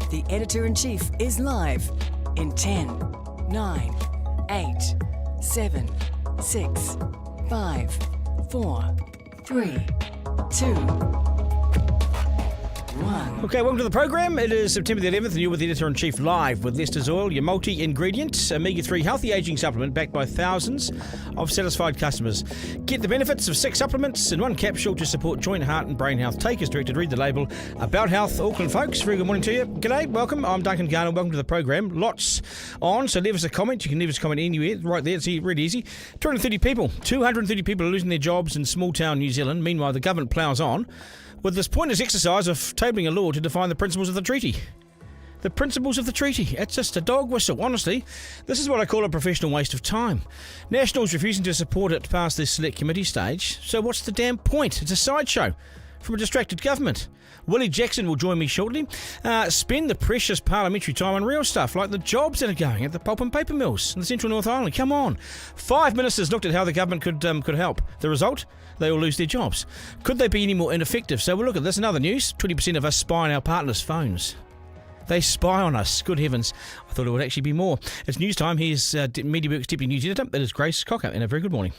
The Editor-in-Chief is live in 10, 9, 8, 7, 6, 5, 4, 3, 2, 1. Okay, welcome to the program. It is September the 11th and you're with the Editor-in-Chief live with Lester's Oil, your multi-ingredient omega-3 healthy ageing supplement backed by thousands of satisfied customers. Get the benefits of 6 supplements in one capsule to support joint, heart and brain health. Take as directed. Read the label. About Health, Auckland folks. Very good morning to you. G'day, welcome. I'm Duncan, Garner. Welcome to the program. Lots on, so leave us a comment. You can leave us a comment anywhere. Right there, it's really easy. 230 people are losing their jobs in small town New Zealand. Meanwhile, the government ploughs on with this pointless exercise of tabling a law to define the principles of the treaty. The principles of the treaty. It's just a dog whistle, honestly. This is what I call a professional waste of time. Nationals refusing to support it past this select committee stage. So what's the damn point? It's a sideshow from a distracted government. Willie Jackson will join me shortly. Spend the precious parliamentary time on real stuff like the jobs that are going at the pulp and paper mills in the Central North Island. Come on. 5 ministers looked at how the government could help. The result? They all lose their jobs. Could they be any more ineffective? So we'll look at this. Another news. 20% of us spy on our partners' phones. They spy on us. Good heavens. I thought it would actually be more. It's news time. Here's MediaWorks Deputy News Editor. It is Grace Cocker, and a very good morning.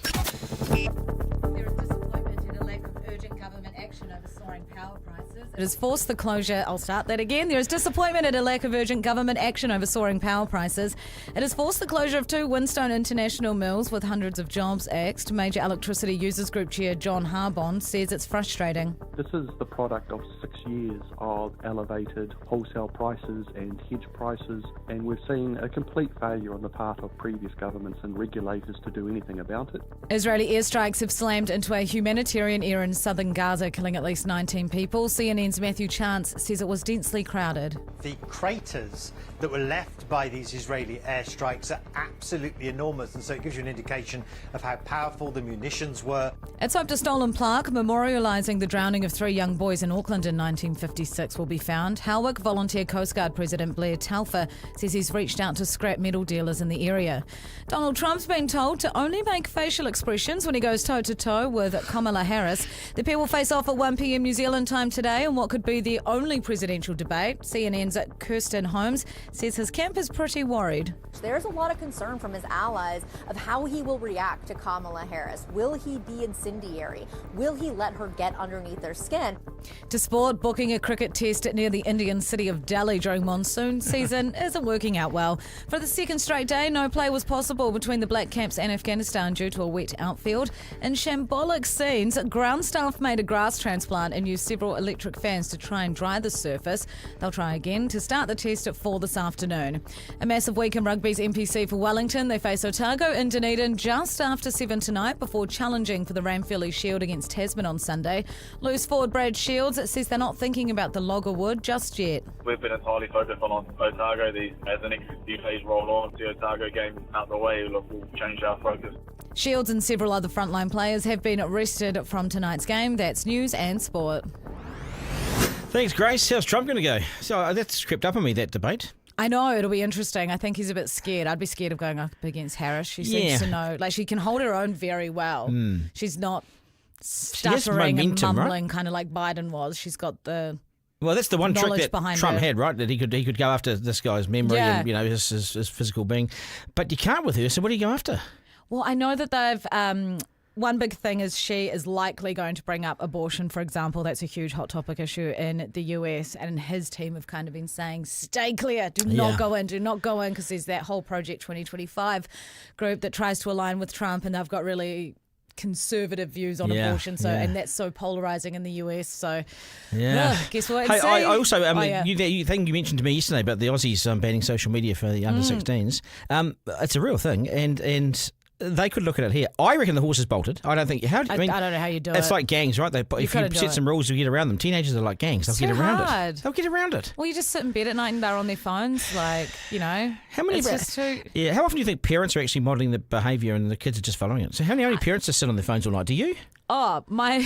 It has forced the closure. I'll start that again. There is disappointment at a lack of urgent government action over soaring power prices. It has forced the closure of 2 Winstone International mills with hundreds of jobs axed. Major Electricity Users Group Chair John Harbon says it's frustrating. This is the product of 6 years of elevated wholesale prices and hedge prices, and we've seen a complete failure on the part of previous governments and regulators to do anything about it. Israeli airstrikes have slammed into a humanitarian area in southern Gaza, killing at least 19 people. CNN's Matthew Chance says it was densely crowded. The craters that were left by these Israeli airstrikes are absolutely enormous, and so it gives you an indication of how powerful the munitions were. It's hoped a stolen plaque memorialising the drowning of 3 young boys in Auckland in 1956 will be found. Howick Volunteer Coast Guard President Blair Telfer says he's reached out to scrap metal dealers in the area. Donald Trump's been told to only make facial expressions when he goes toe-to-toe with Kamala Harris. The pair will face off at 1 p.m. New Zealand time today in what could be the only presidential debate. CNN's Kirsten Holmes says his camp is pretty worried. There's a lot of concern from his allies of how he will react to Kamala Harris. Will he be incendiary? Will he let her get underneath their skin? To sport, booking a cricket test near the Indian city of Delhi during monsoon season isn't working out well. For the second straight day, no play was possible between the Black Caps and Afghanistan due to a wet outfield. In shambolic scenes, ground staff made a grass transplant and used several electric fans to try and dry the surface. They'll try again to start the test at 4 this afternoon. A massive week in rugby's NPC for Wellington. They face Otago in Dunedin just after 7 tonight before challenging for the Ramphilly Shield against Tasman on Sunday. Loose forward Brad Shields says they're not thinking about the Loggerwood just yet. We've been entirely focused on Otago. As the next few days roll on, the Otago game out the way, we'll change our focus. Shields and several other frontline players have been arrested from tonight's game. That's news and sport. Thanks, Grace. How's Trump going to go? So that's crept up on me, that debate. I know, it'll be interesting. I think he's a bit scared. I'd be scared of going up against Harris. She seems to know, like, she can hold her own very well. She's not stuttering and mumbling, right? Kind of like Biden was. She's got the Well, that's the one trick that Trump her. had, right? That he could go after this guy's memory and his physical being. But you can't with her, so what do you go after? Well, I know that they've... one big thing is she is likely going to bring up abortion, for example. That's a huge hot topic issue in the US, and his team have kind of been saying, stay clear, do not go in, because there's that whole Project 2025 group that tries to align with Trump, and they've got really conservative views on abortion, and that's so polarizing in the US. So, guess what? Hey, I also you thing you mentioned to me yesterday about the Aussies banning social media for the under 16s. It's a real thing, and they could look at it here. I reckon the horse is bolted. I don't think. I don't know how you do it. It's like gangs, right? If you set some rules, you get around them. Teenagers are like gangs. They'll get around it. They'll get around it. Well, you just sit in bed at night and they're on their phones, like, you know. How many? How often do you think parents are actually modelling the behaviour and the kids are just following it? So how many parents just sit on their phones all night? Do you? Oh, I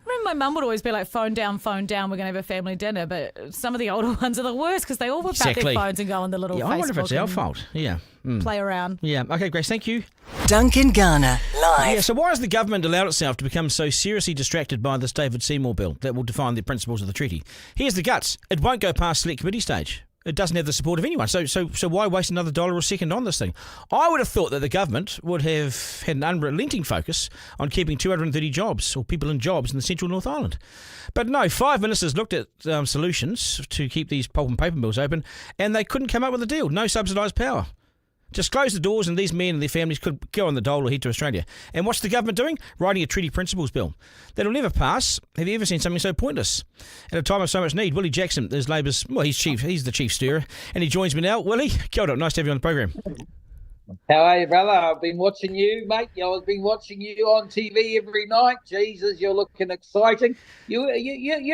remember my mum would always be like, phone down, we're going to have a family dinner. But some of the older ones are the worst because they all whip out their phones and go on the little Yeah, Facebook. I wonder if it's our fault. Yeah. Play around. Yeah. Okay, Grace, thank you. Duncan Garner, live. Yeah, so why has the government allowed itself to become so seriously distracted by this David Seymour bill that will define the principles of the treaty? Here's the guts. It won't go past select committee stage. It doesn't have the support of anyone. So why waste another dollar or second on this thing? I would have thought that the government would have had an unrelenting focus on keeping 230 jobs or people in jobs in the central North Island. But no, 5 ministers looked at solutions to keep these pulp and paper mills open, and they couldn't come up with a deal. No subsidised power. Just close the doors and these men and their families could go on the dole or head to Australia. And what's the government doing? Writing a treaty principles bill. That'll never pass. Have you ever seen something so pointless? At a time of so much need, Willie Jackson is Labor's, well, he's the chief stirrer, and he joins me now. Willie, kia ora, nice to have you on the program. How are you, brother? I've been watching you, mate. I've been watching you on TV every night. Jesus, you're looking exciting. You're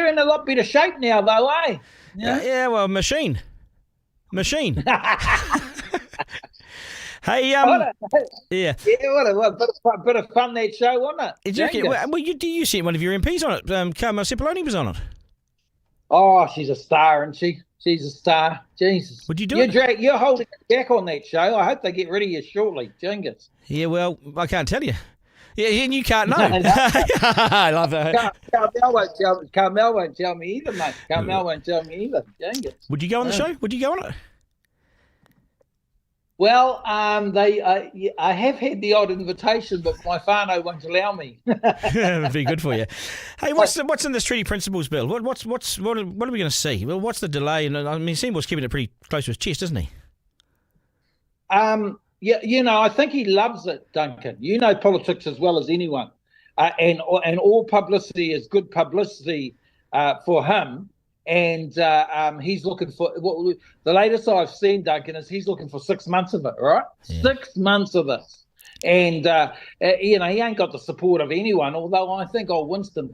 in a lot better shape now, though, eh? Yeah, well, machine. Hey, yeah. Yeah, What a bit of fun that show, wasn't it? You sent one of your MPs on it. Carmel Cipollone was on it. Oh, she's a star, isn't she? She's a star. Jesus. Would you do You're holding it back on that show. I hope they get rid of you shortly. Jingus. Yeah, well, I can't tell you. Yeah, and you can't know. I love that. Carmel won't tell me either, mate. Carmel won't tell me either. Jingus. Would you go on the show? Would you go on it? Well, I have had the odd invitation, but my whānau won't allow me. That'd be good for you. Hey, what's in this treaty principles bill? What are we going to see? Well, what's the delay? And I mean, Seymour's keeping it pretty close to his chest, isn't he? Yeah, I think he loves it, Duncan. You know politics as well as anyone, and all publicity is good publicity for him. And he's looking for the latest I've seen, Duncan, is he's looking for 6 months of it, right? Yeah. 6 months of this. And, he ain't got the support of anyone, although I think Winston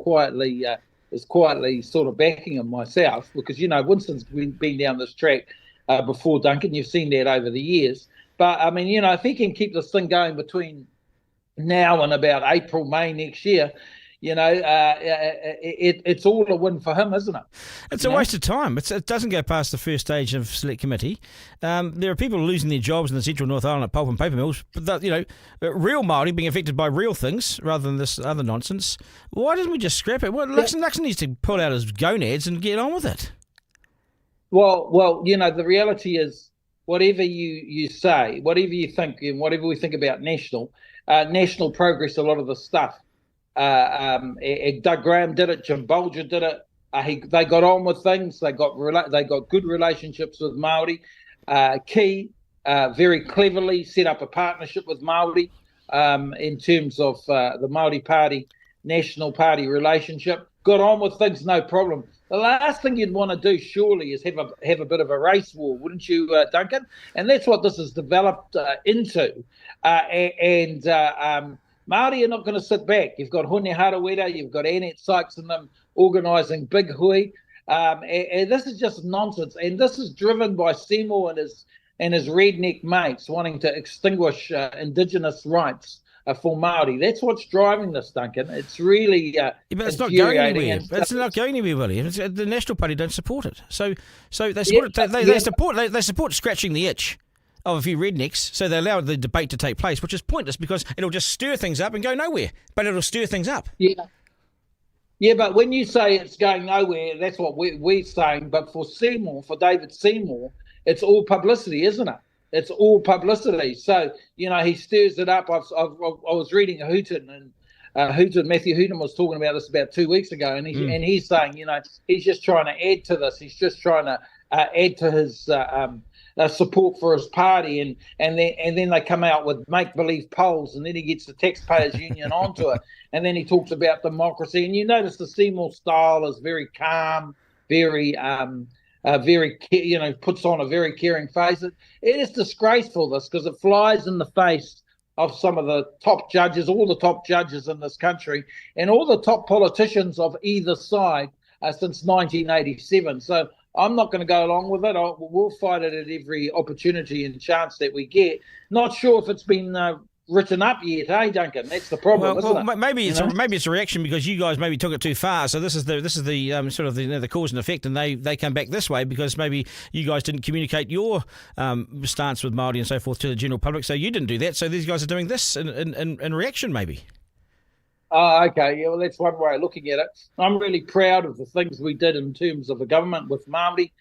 is quietly sort of backing him myself because, Winston's been down this track before, Duncan. You've seen that over the years. But, I mean, if he can keep this thing going between now and about April, May next year, it's all a win for him, isn't it? It's a waste of time. It doesn't go past the first stage of select committee. There are people losing their jobs in the central North Island at pulp and paper mills, but real Māori being affected by real things rather than this other nonsense. Why doesn't we just scrap it? Well, Luxon needs to pull out his gonads and get on with it. Well, the reality is whatever you say, whatever you think, and whatever we think about national progress, a lot of the stuff. Doug Graham did it. Jim Bolger did it. They got on with things. They got good relationships with Māori. Key very cleverly set up a partnership with Māori in terms of the Māori Party, National Party relationship. Got on with things, no problem. The last thing you'd want to do, surely, is have a bit of a race war, wouldn't you, Duncan? And that's what this has developed into. Māori are not going to sit back. You've got Hone Harawira, you've got Annette Sykes and them organising Big Hui. And this is just nonsense. And this is driven by Seymour and his redneck mates wanting to extinguish Indigenous rights for Māori. That's what's driving this, Duncan. It's really but it's not going anywhere. It's not going anywhere, Willie. The National Party don't support it. So they support they support scratching the itch of a few rednecks, so they allow the debate to take place, which is pointless because it'll just stir things up and go nowhere. But it'll stir things up. Yeah, but when you say it's going nowhere, that's what we're saying. But for David Seymour, it's all publicity, isn't it? It's all publicity. So, he stirs it up. I was reading Hooton, and Matthew Hooton was talking about this about 2 weeks ago, and he's saying, he's just trying to add to this. He's just trying to add to his support for his party, and then they come out with make-believe polls, and then he gets the Taxpayers Union onto it, and then he talks about democracy. And you notice the Seymour style is very calm, very puts on a very caring face. It is disgraceful, this, because it flies in the face of some of the top judges, all the top judges in this country, and all the top politicians of either side since 1987. So I'm not going to go along with it. We'll fight it at every opportunity and chance that we get. Not sure if it's been written up yet, Duncan? That's the problem, isn't it? Maybe it's a reaction because you guys maybe took it too far. So this is the sort of the cause and effect, and they come back this way because maybe you guys didn't communicate your stance with Māori and so forth to the general public. So you didn't do that. So these guys are doing this in reaction, maybe. Oh, okay. Yeah, well, that's one way of looking at it. I'm really proud of the things we did in terms of the government with Māori.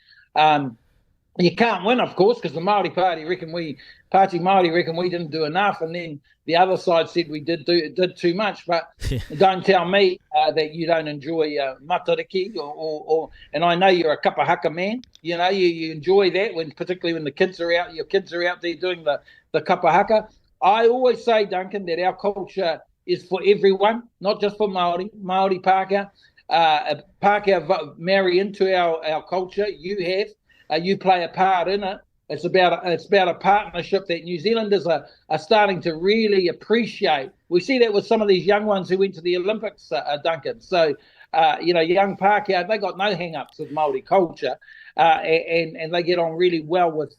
You can't win, of course, because the Māori Party reckon we didn't do enough, and then the other side said we did too much. But don't tell me that you don't enjoy matariki, and I know you're a kapa haka man. You know, you enjoy that particularly when the kids are out. Your kids are out there doing the kapa haka. I always say, Duncan, that our culture is for everyone, not just for Māori. Māori Pākehā, Pākehā marry into our culture. You have. You play a part in it. It's about a partnership that New Zealanders are starting to really appreciate. We see that with some of these young ones who went to the Olympics, Duncan. So, young Pākehā, they got no hang-ups with Māori culture, and they get on really well with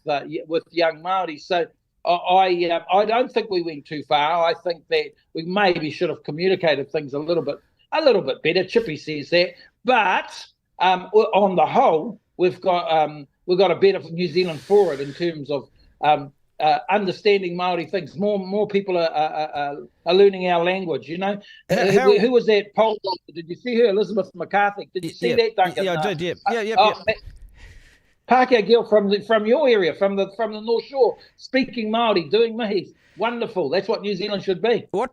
young Māori. So, I don't think we went too far. I think that we maybe should have communicated things a little bit better. Chippy says that, but on the whole, we've got a better New Zealand for it in terms of understanding Māori things. More people are learning our language. You know, who was that poll? Did you see her, Elizabeth McCarthy? Did you see that, Duncan? Yeah, I did. Yeah. Pākehā girl from your area, from the North Shore, speaking Māori, doing mihi. Wonderful. That's what New Zealand should be. How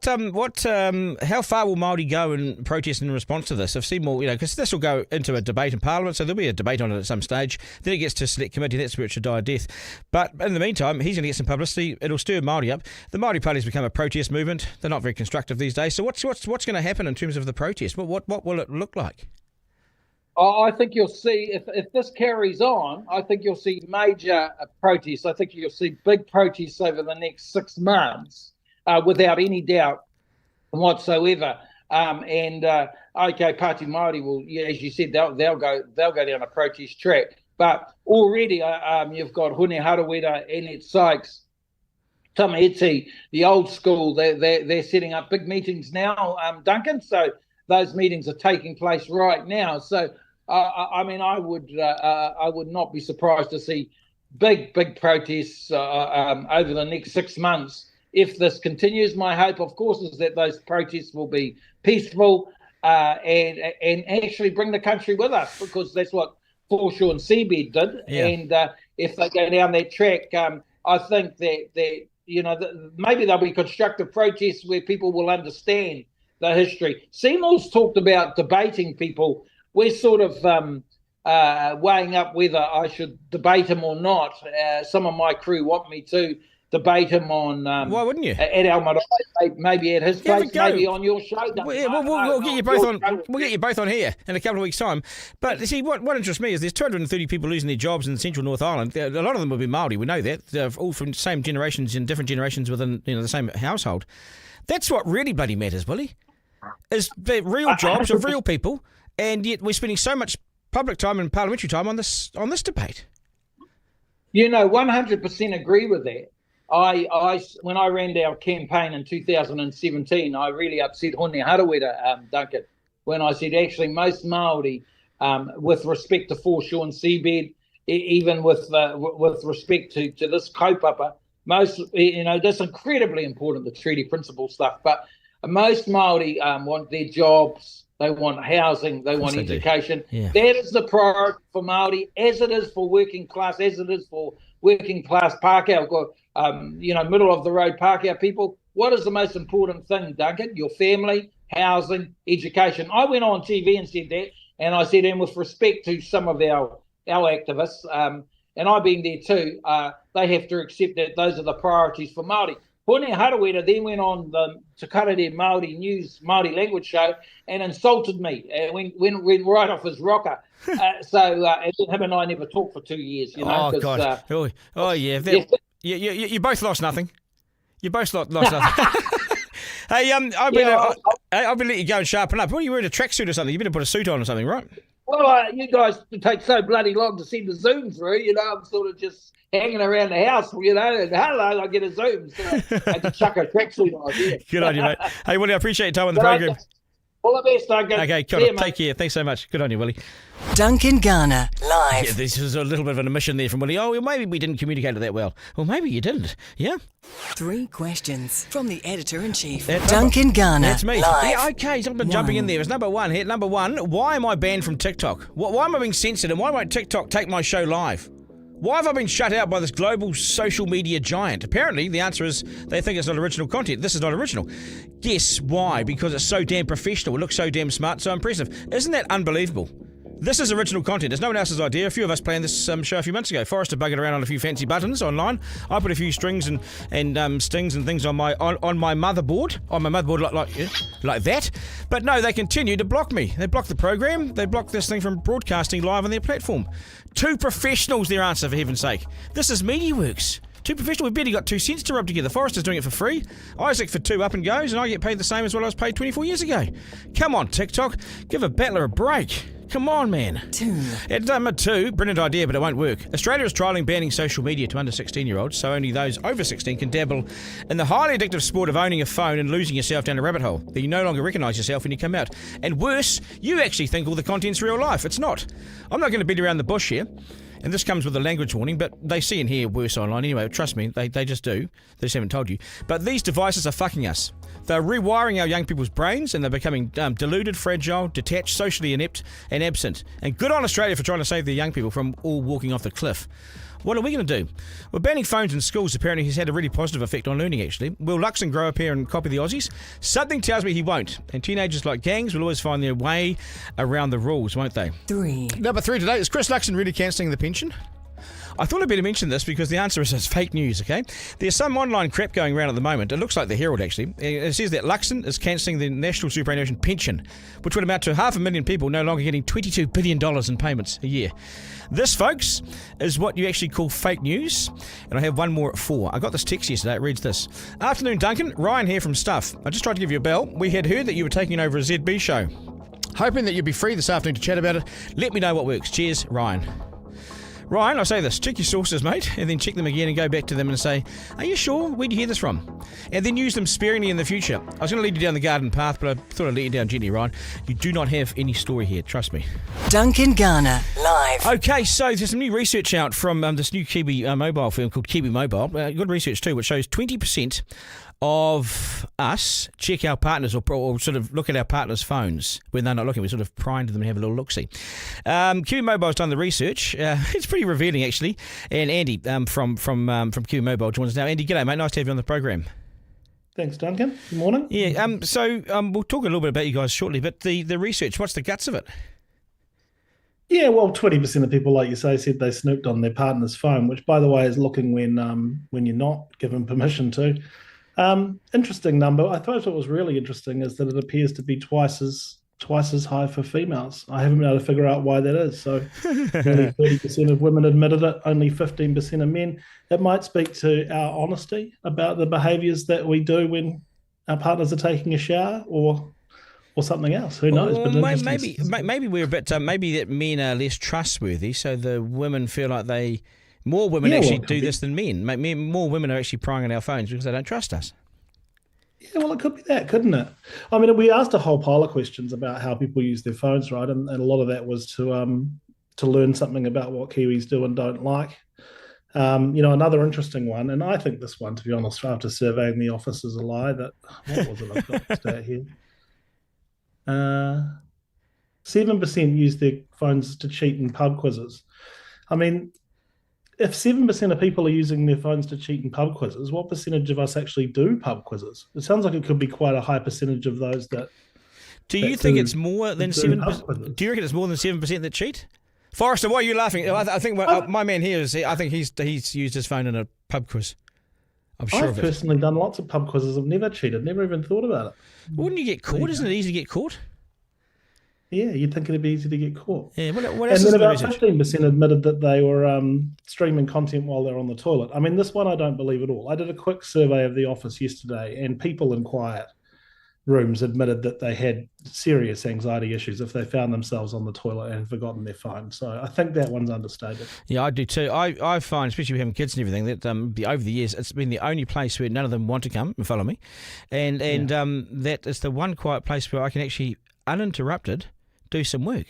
far will Māori go in protest in response to this? I've seen more, because this will go into a debate in Parliament, so there'll be a debate on it at some stage. Then it gets to select committee. That's where it should die a death. But in the meantime, he's going to get some publicity. It'll stir Māori up. The Māori Party's become a protest movement. They're not very constructive these days. So what's going to happen in terms of the protest? What will it look like? I think you'll see, if this carries on, I think you'll see major protests. I think you'll see big protests over the next 6 months, without any doubt whatsoever. Okay, Pāti Māori will, as you said, they'll go down a protest track. But already you've got Hone Harawira, Annette Sykes, Tamaiti, the old school. They're setting up big meetings now, Duncan. So those meetings are taking place right now. So, I would not be surprised to see big protests over the next 6 months if this continues. My hope, of course, is that those protests will be peaceful and actually bring the country with us, because that's what Foreshore and Seabed did. Yeah. And if they go down that track, I think that maybe there'll be constructive protests where people will understand the history. Seymour's talked about debating people. We're sort of weighing up whether I should debate him or not. Some of my crew want me to debate him on. Why wouldn't you? At Almarae, maybe at his place, maybe on your show. We'll get you both on. We'll get you both on here in a couple of weeks' time. But you see, what interests me is there's 230 people losing their jobs in Central North Island. A lot of them will be Māori. We know that. They're all from the same generations and different generations within the same household. That's what really bloody matters, Willie. Is the real jobs of real people. And yet we're spending so much public time and parliamentary time on this debate. 100% agree with that. When I ran our campaign in 2017, I really upset Hone Harawira, Duncan, when I said actually most Māori, with respect to Foreshore and Seabed, even with respect to this kaupapa, most, that's incredibly important, the treaty principle stuff, but most Māori want their jobs. They want housing, they want education. Yeah. That is the priority for Māori, as it is for working class, as it is for working class Pākehā, middle of the road Pākehā people. What is the most important thing, Duncan? Your family, housing, education. I went on TV and said that, and I said, and with respect to some of our activists, and I've been there too, they have to accept that those are the priorities for Māori. Hone Harawira then went on the Te Karere Māori News Māori language show and insulted me. Went right off his rocker. And him and I never talked for 2 years. Oh, God. You both lost nothing. You both lost nothing. Hey, I've been letting you go and sharpen up. What are you wearing, a tracksuit or something? You better put a suit on or something, right? Well, you guys take so bloody long to send the Zoom through. I'm sort of just hanging around the house, and hello, I get a Zoom. So I had to chuck a tracksuit on. Yeah. Good on you, mate. Hey, Willie, I appreciate your time on the program. All the best, Duncan. Okay, cool. Take care. Thanks so much. Good on you, Willie. Duncan Garner, live. Yeah, this was a little bit of an omission there from Willie. Oh, well, maybe we didn't communicate it that well. Well, maybe you didn't. Yeah? 3 questions from the editor-in-chief. Duncan Garner, That's me. live. Yeah, okay, so I've been jumping in there. It's number one here. Number one, why am I banned from TikTok? Why am I being censored, and why won't TikTok take my show live? Why have I been shut out by this global social media giant? Apparently, the answer is they think it's not original content. This is not original. Guess why? Because it's so damn professional. It looks so damn smart, so impressive. Isn't that unbelievable? This is original content. It's no one else's idea. A few of us planned this show a few months ago. Forrester buggered around on a few fancy buttons online. I put a few strings and stings and things on my motherboard. On my motherboard like that. But no, they continue to block me. They block the program. They block this thing from broadcasting live on their platform. 2 professionals, their answer, for heaven's sake. This is MediaWorks. 2 professionals. We've barely got 2 cents to rub together. Forrester's doing it for free. Isaac for 2 up and goes, and I get paid the same as what I was paid 24 years ago. Come on, TikTok. Give a battler a break. Come on, man. 2. At number 2, brilliant idea, but it won't work. Australia is trialling banning social media to under 16-year-olds, so only those over 16 can dabble in the highly addictive sport of owning a phone and losing yourself down a rabbit hole that you no longer recognise yourself when you come out. And worse, you actually think all the content's real life. It's not. I'm not going to beat around the bush here. And this comes with a language warning, but they see and hear worse online anyway. Trust me, they just do. They just haven't told you. But these devices are fucking us. They're rewiring our young people's brains, and they're becoming deluded, fragile, detached, socially inept, and absent. And good on Australia for trying to save their young people from all walking off the cliff. What are we going to do? Well, banning phones in schools apparently has had a really positive effect on learning, actually. Will Luxon grow up here and copy the Aussies? Something tells me he won't. And teenagers like gangs will always find their way around the rules, won't they? 3. Number 3 today, is Chris Luxon really cancelling the pension? I thought I'd better mention this because the answer is it's fake news, okay? There's some online crap going around at the moment. It looks like the Herald, actually. It says that Luxon is cancelling the National Superannuation pension, which would amount to 500,000 people no longer getting $22 billion in payments a year. This, folks, is what you actually call fake news. And I have one more at 4. I got this text yesterday. It reads this. Afternoon, Duncan. Ryan here from Stuff. I just tried to give you a bell. We had heard that you were taking over a ZB show. Hoping that you'd be free this afternoon to chat about it. Let me know what works. Cheers, Ryan. Ryan, I'll say this, check your sources, mate, and then check them again and go back to them and say, are you sure? Where'd you hear this from? And then use them sparingly in the future. I was going to lead you down the garden path, but I thought I'd let you down gently, Ryan. You do not have any story here, trust me. Duncan Garner, live. Okay, so there's some new research out from this new Kiwi mobile firm called Kiwi Mobile. Good research too, which shows 20% of us check our partners or sort of look at our partners' phones when they're not looking. We sort of pry into them and have a little look-see. Kiwi Mobile's done the research. It's pretty revealing, actually. And Andy from Kiwi Mobile joins us now. Andy, g'day, mate. Nice to have you on the program. Thanks, Duncan. Good morning. Yeah, so we'll talk a little bit about you guys shortly, but the research, what's the guts of it? Yeah, well, 20% of people, like you say, said they snooped on their partner's phone, which, by the way, is looking when you're not given permission to. Interesting number. I thought what was really interesting is that it appears to be twice as high for females. I haven't been able to figure out why that is. So nearly 30% of women admitted it, only 15% of men. That might speak to our honesty about the behaviours that we do when our partners are taking a shower or something else. Who knows? But maybe we're a bit. Maybe that men are less trustworthy, so the women feel like more women do this than men. More women are actually prying on our phones because they don't trust us. Yeah, well, it could be that, couldn't it? I mean, we asked a whole pile of questions about how people use their phones, right? And a lot of that was to learn something about what Kiwis do and don't like. Another interesting one, and I think this one, to be honest, after surveying the office is a lie. What was it? I've got the stat here. 7% use their phones to cheat in pub quizzes. I mean, if 7% of people are using their phones to cheat in pub quizzes, what percentage of us actually do pub quizzes? It sounds like it could be quite a high percentage of those that. Do you think it's more than 7%? Do you reckon it's more than 7% that cheat? Forrester, why are you laughing? I think my man here is. I think he's used his phone in a pub quiz. I'm sure of it. I've personally done lots of pub quizzes. I've never cheated. Never even thought about it. Wouldn't you get caught? Isn't it easy to get caught? Yeah, you'd think it'd be easy to get caught. Yeah, what else? And then about 15% admitted that they were streaming content while they're on the toilet. I mean, this one I don't believe at all. I did a quick survey of the office yesterday, and people inquired. rooms admitted that they had serious anxiety issues if they found themselves on the toilet and had forgotten their phone. So I think that one's understated. Yeah, I do too. I find, especially with having kids and everything, that over the years, it's been the only place where none of them want to come and follow me. And that is the one quiet place where I can actually, uninterrupted, do some work.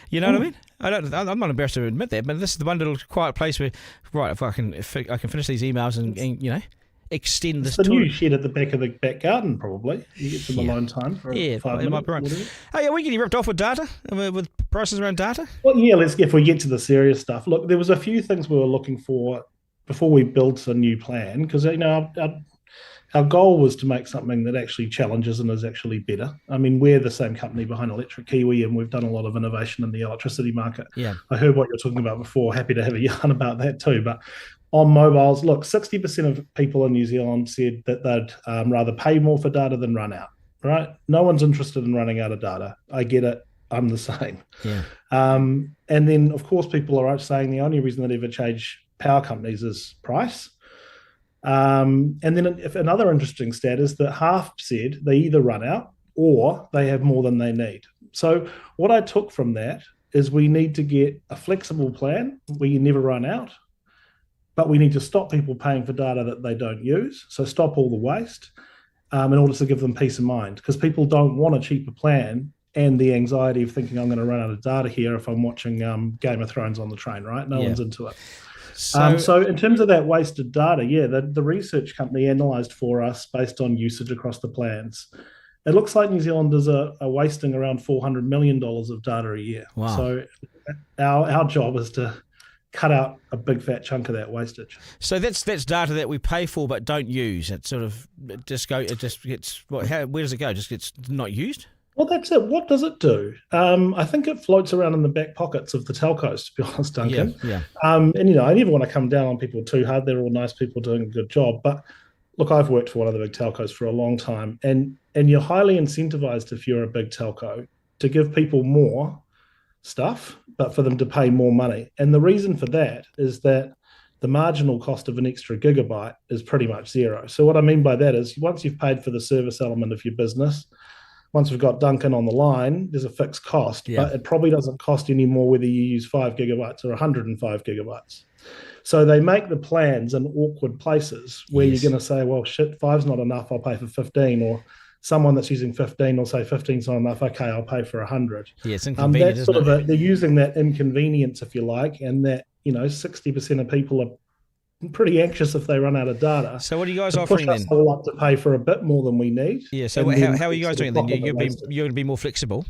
You know what I mean? I'm not embarrassed to admit that, but this is the one little quiet place where, right, if I can finish these emails and extend this. It's the new shed at the back of the back garden, probably. You get some alone time for 5 minutes. Might be right. Hey, are we getting ripped off with data, with prices around data? Well, yeah, if we get to the serious stuff. Look, there was a few things we were looking for before we built a new plan, because our goal was to make something that actually challenges and is actually better. I mean, we're the same company behind Electric Kiwi, and we've done a lot of innovation in the electricity market. Yeah, I heard what you were talking about before. Happy to have a yarn about that too. But on mobiles, look, 60% of people in New Zealand said that they'd rather pay more for data than run out, right? No one's interested in running out of data. I get it. I'm the same. Yeah. And then, of course, people are saying the only reason they ever change power companies is price. And then another interesting stat is that half said they either run out or they have more than they need. So what I took from that is we need to get a flexible plan where you never run out, but we need to stop people paying for data that they don't use. So stop all the waste in order to give them peace of mind, because people don't want a cheaper plan and the anxiety of thinking I'm going to run out of data here if I'm watching Game of Thrones on the train, right? No one's into it. So in terms of that wasted data, the research company analysed for us based on usage across the plans. It looks like New Zealanders are wasting around $400 million of data a year. Wow. So our job is to cut out a big fat chunk of that wastage. So that's data that we pay for but don't use. It just gets where does it go? Just gets not used? Well, that's it. What does it do? I think it floats around in the back pockets of the telcos, to be honest, Duncan. Yeah. And I never want to come down on people too hard. They're all nice people doing a good job. But look, I've worked for one of the big telcos for a long time, and you're highly incentivized if you're a big telco to give people more stuff, but for them to pay more money. And the reason for that is that the marginal cost of an extra gigabyte is pretty much zero. So what I mean by that is once you've paid for the service element of your business, once we've got Duncan on the line, there's a fixed cost, but it probably doesn't cost any more whether you use 5 gigabytes or 105 gigabytes. So they make the plans in awkward places where you're going to say, well, shit, 5's not enough, I'll pay for 15, or someone that's using 15 will say 15's not enough, okay, I'll pay for 100. Yeah, it's inconvenient, that's sort of they're using that inconvenience, if you like, and that 60% of people are pretty anxious if they run out of data. So what are you guys offering then? Push us all up to pay for a bit more than we need. Yeah. So how are you guys doing then? You're going to be more flexible.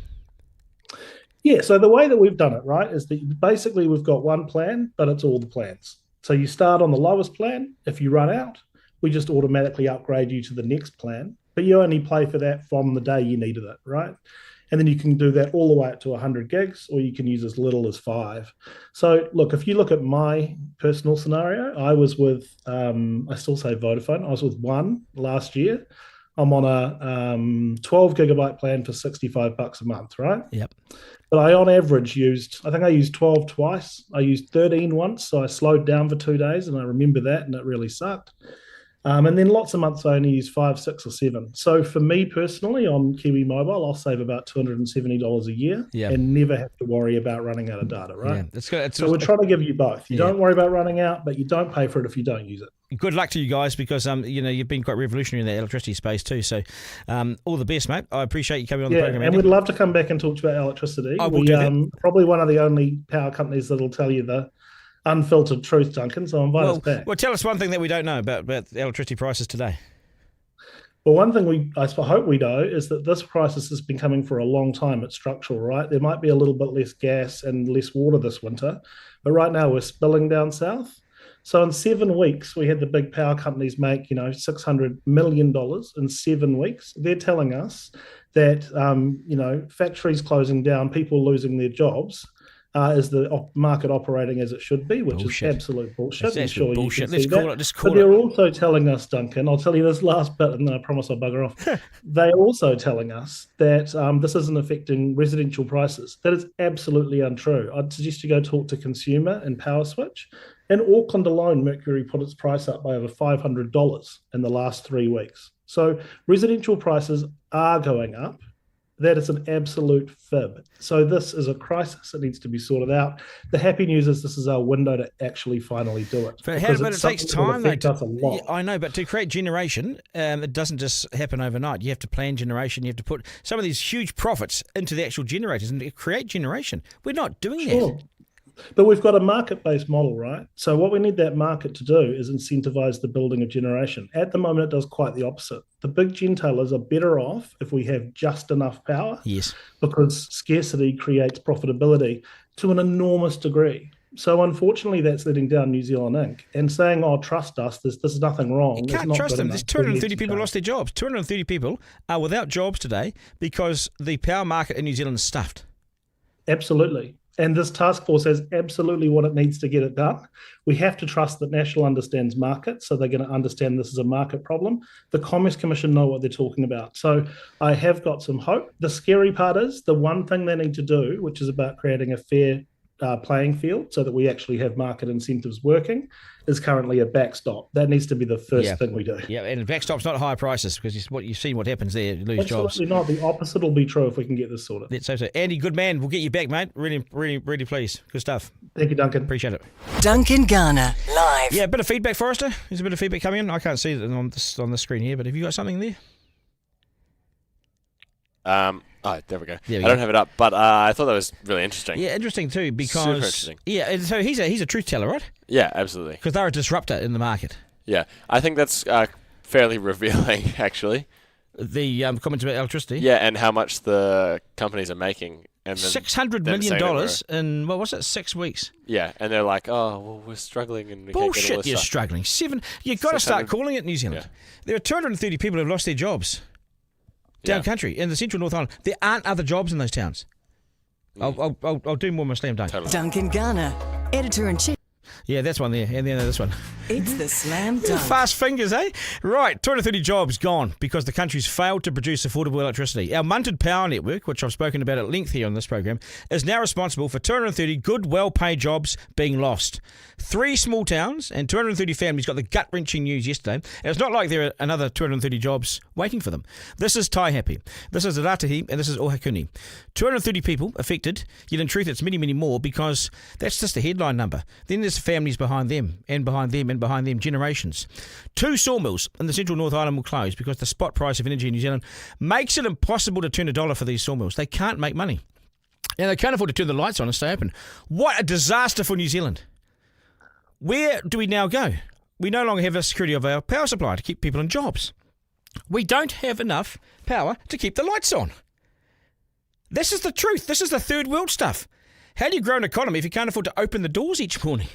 Yeah. So the way that we've done it, right, is that basically we've got one plan, but it's all the plans. So you start on the lowest plan. If you run out, we just automatically upgrade you to the next plan. But you only pay for that from the day you needed it, right? And then you can do that all the way up to 100 gigs, or you can use as little as 5. So, look, if you look at my personal scenario, I was with, I still say Vodafone, I was with One last year. I'm on a 12 gigabyte plan for $65 a month, right? Yep. But I, on average, I think I used 12 twice. I used 13 once, so I slowed down for 2 days, and I remember that, and it really sucked. And then lots of months I only use 5, 6, or 7. So for me personally, on Kiwi Mobile, I'll save about $270 a year and never have to worry about running out of data, right? Yeah, that's good. So we're trying to give you both. You don't worry about running out, but you don't pay for it if you don't use it. Good luck to you guys, because you've been quite revolutionary in the electricity space too. So all the best, mate. I appreciate you coming on the program. And we'd love to come back and talk to you about electricity. We're probably one of the only power companies that'll tell you the unfiltered truth, Duncan, so invite us back. Well, tell us one thing that we don't know about electricity prices today. Well, one thing I hope we know is that this crisis has been coming for a long time. It's structural, right? There might be a little bit less gas and less water this winter, but right now we're spilling down south. So in 7 weeks, we had the big power companies make, $600 million in 7 weeks. They're telling us that, factories closing down, people losing their jobs, Is the market operating as it should be, which Bullshit. is absolute bullshit. That's I'm sure you bullshit. can Let's see call that. it. Just call But they're it. also telling us, Duncan, I'll tell you this last bit and then I promise I'll bugger off. They're also telling us that this isn't affecting residential prices. That is absolutely untrue. I'd suggest you go talk to Consumer and Power Switch. In Auckland alone, Mercury put its price up by over $500 in the last 3 weeks. So residential prices are going up. That is an absolute fib. So this is a crisis that needs to be sorted out. The happy news is this is our window to actually finally do it. But it takes time, though. Yeah, I know, but to create generation, it doesn't just happen overnight. You have to plan generation. You have to put some of these huge profits into the actual generators and create generation. We're not doing that. But we've got a market-based model, right? So what we need that market to do is incentivize the building of generation. At the moment, it does quite the opposite. The big gentailers are better off if we have just enough power. Yes. Because scarcity creates profitability to an enormous degree. So unfortunately, that's letting down New Zealand Inc. And saying, "Oh, trust us. There's nothing wrong." You can't trust them. There's 230 people lost their jobs. 230 people are without jobs today because the power market in New Zealand is stuffed. Absolutely. And this task force has absolutely what it needs to get it done. We have to trust that National understands markets, so they're going to understand this is a market problem. The Commerce Commission know what they're talking about. So I have got some hope. The scary part is the one thing they need to do, which is about creating a fair playing field so that we actually have market incentives working, is currently a backstop. That needs to be the first thing we do. Yeah, and a backstop's not higher prices because you've seen what happens there. You lose jobs. Absolutely not. The opposite will be true if we can get this sorted. Let's hope so. Andy, good man. We'll get you back, mate. Really, really, really pleased. Good stuff. Thank you, Duncan. Appreciate it. Duncan Garner, live. Yeah, a bit of feedback, Forrester. There's a bit of feedback coming in. I can't see it on the screen here, but have you got something there? There we go. I don't have it up, but I thought that was really interesting. Yeah, interesting too because super interesting. Yeah, and so he's a truth teller, right? Yeah, absolutely. Because they're a disruptor in the market. Yeah, I think that's fairly revealing, actually. The comments about electricity. Yeah, and how much the companies are making. And $600 million in, what was it, 6 weeks? Yeah, and they're like, oh, well, we're struggling and we can't get all Bullshit, this you're stuff. struggling. You've got to start calling it New Zealand. Yeah. There are 230 people who have lost their jobs down country in the central North Island. There aren't other jobs in those towns. I'll do more of my slam dunk. Totally. Duncan Garner, editor-in-chief. Yeah, that's one there, and then this one. It's the slam dunk. Fast fingers, eh? Right, 230 jobs gone because the country's failed to produce affordable electricity. Our munted power network, which I've spoken about at length here on this program, is now responsible for 230 good, well-paid jobs being lost. 3 small towns and 230 families got the gut-wrenching news yesterday, and it's not like there are another 230 jobs waiting for them. This is Taihape, this is Ratahi, and this is Ohakuni. 230 people affected, yet in truth it's many, many more because that's just a headline number. Then there's families behind them, and behind them, and behind them, generations. 2 sawmills in the central North Island will close because the spot price of energy in New Zealand makes it impossible to turn a dollar for these sawmills. They can't make money. And they can't afford to turn the lights on and stay open. What a disaster for New Zealand. Where do we now go? We no longer have the security of our power supply to keep people in jobs. We don't have enough power to keep the lights on. This is the truth. This is the third world stuff. How do you grow an economy if you can't afford to open the doors each morning?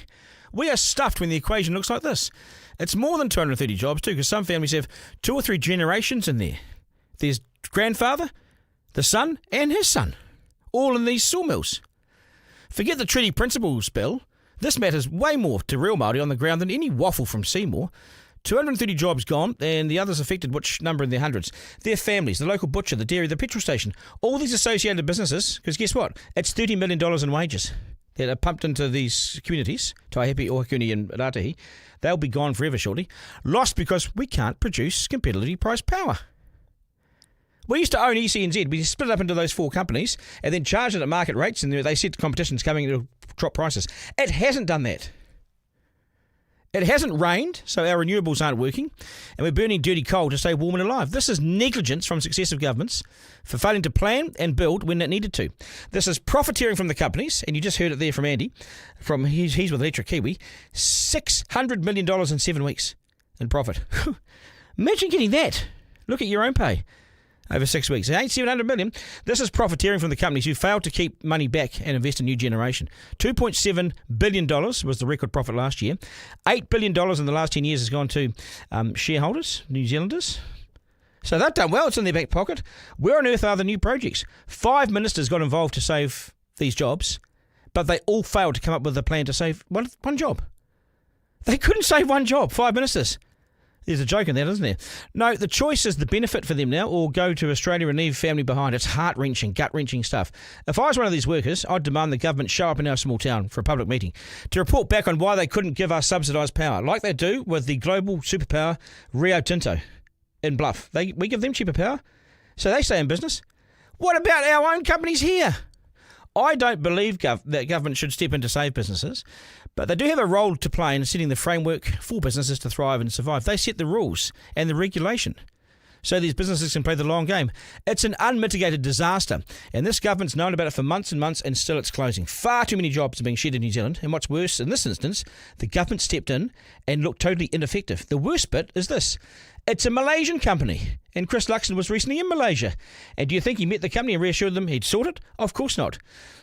We are stuffed when the equation looks like this. It's more than 230 jobs too, because some families have 2 or 3 generations in there. There's grandfather, the son, and his son, all in these sawmills. Forget the treaty principles, Bill. This matters way more to real Māori on the ground than any waffle from Seymour. 230 jobs gone, and the others affected, which number in their hundreds. Their families, the local butcher, the dairy, the petrol station, all these associated businesses, because guess what? It's $30 million in wages that are pumped into these communities, Taihape, Ohakuni and Ratahi. They'll be gone forever shortly. Lost because we can't produce competitively priced power. We used to own ECNZ. We split it up into those 4 companies and then charged it at market rates, and they said competition's coming, it'll drop prices. It hasn't done that. It hasn't rained, so our renewables aren't working, and we're burning dirty coal to stay warm and alive. This is negligence from successive governments for failing to plan and build when it needed to. This is profiteering from the companies, and you just heard it there from Andy. He's with Electric Kiwi. $600 million in 7 weeks in profit. Imagine getting that. Look at your own pay. Over 6 weeks. It ain't $700 million. This is profiteering from the companies who failed to keep money back and invest in new generation. $2.7 billion was the record profit last year. $8 billion in the last 10 years has gone to shareholders, New Zealanders. So they've done well. It's in their back pocket. Where on earth are the new projects? 5 ministers got involved to save these jobs, but they all failed to come up with a plan to save one job. They couldn't save one job, 5 ministers. There's a joke in that, isn't there? No, the choice is the benefit for them now, or go to Australia and leave family behind. It's heart-wrenching, gut-wrenching stuff. If I was one of these workers, I'd demand the government show up in our small town for a public meeting to report back on why they couldn't give us subsidised power, like they do with the global superpower Rio Tinto in Bluff. We give them cheaper power, so they stay in business. What about our own companies here? I don't believe that government should step in to save businesses, but they do have a role to play in setting the framework for businesses to thrive and survive. They set the rules and the regulation, so these businesses can play the long game. It's an unmitigated disaster, and this government's known about it for months and months, and still it's closing. Far too many jobs are being shed in New Zealand, and what's worse, in this instance, the government stepped in and looked totally ineffective. The worst bit is this. It's a Malaysian company, and Chris Luxon was recently in Malaysia. And do you think he met the company and reassured them he'd sort it? Of course not.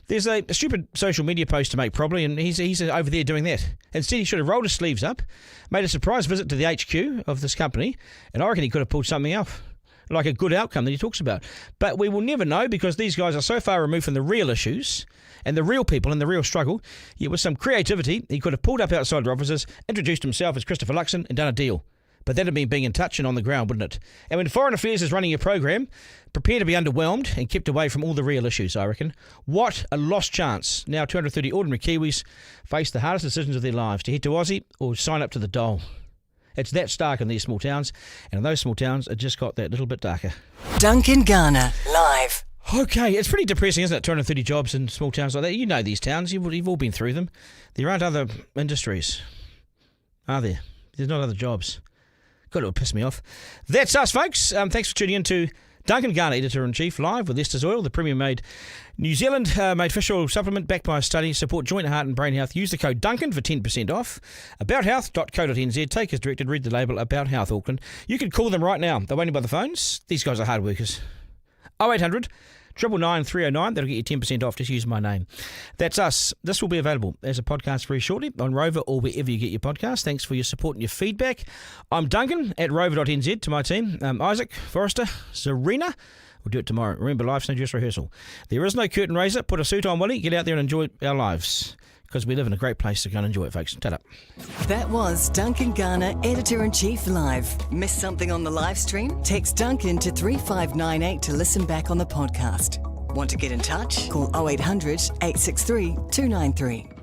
There's a stupid social media post to make probably, and he's over there doing that. Instead, he should have rolled his sleeves up, made a surprise visit to the HQ of this company, and I reckon he could have pulled something off, like a good outcome that he talks about. But we will never know, because these guys are so far removed from the real issues and the real people and the real struggle. Yet with some creativity, he could have pulled up outside their offices, introduced himself as Christopher Luxon, and done a deal. But that'd mean being in touch and on the ground, wouldn't it? And when Foreign Affairs is running your program, prepare to be underwhelmed and kept away from all the real issues, I reckon. What a lost chance. Now 230 ordinary Kiwis face the hardest decisions of their lives, to head to Aussie or sign up to the dole. It's that stark in these small towns, and in those small towns, it just got that little bit darker. Duncan Garner, live. Okay, it's pretty depressing, isn't it? 230 jobs in small towns like that. You know these towns. You've all been through them. There aren't other industries, are there? There's not other jobs. God, it would piss me off. That's us, folks. Thanks for tuning in to Duncan Garner, Editor-in-Chief, live with Estes Oil, the premium-made New Zealand-made fish oil supplement backed by a study. Support joint heart and brain health. Use the code Duncan for 10% off. Abouthealth.co.nz. Take as directed. Read the label. About Health Auckland. You can call them right now. They're waiting by the phones. These guys are hard workers. 0800 999 309. That'll get you 10% off. Just use my name. That's us. This will be available as a podcast very shortly on Rover or wherever you get your podcast. Thanks for your support and your feedback. I'm Duncan at rover.nz. To my team, Isaac, Forrester, Serena. We'll do it tomorrow. Remember, life's no dress rehearsal. There is no curtain raiser. Put a suit on, Willie. Get out there and enjoy our lives, because we live in a great place to go and enjoy it, folks. Ta-da. That was Duncan Garner, Editor-in-Chief, live. Missed something on the live stream? Text Duncan to 3598 to listen back on the podcast. Want to get in touch? Call 0800 863 293.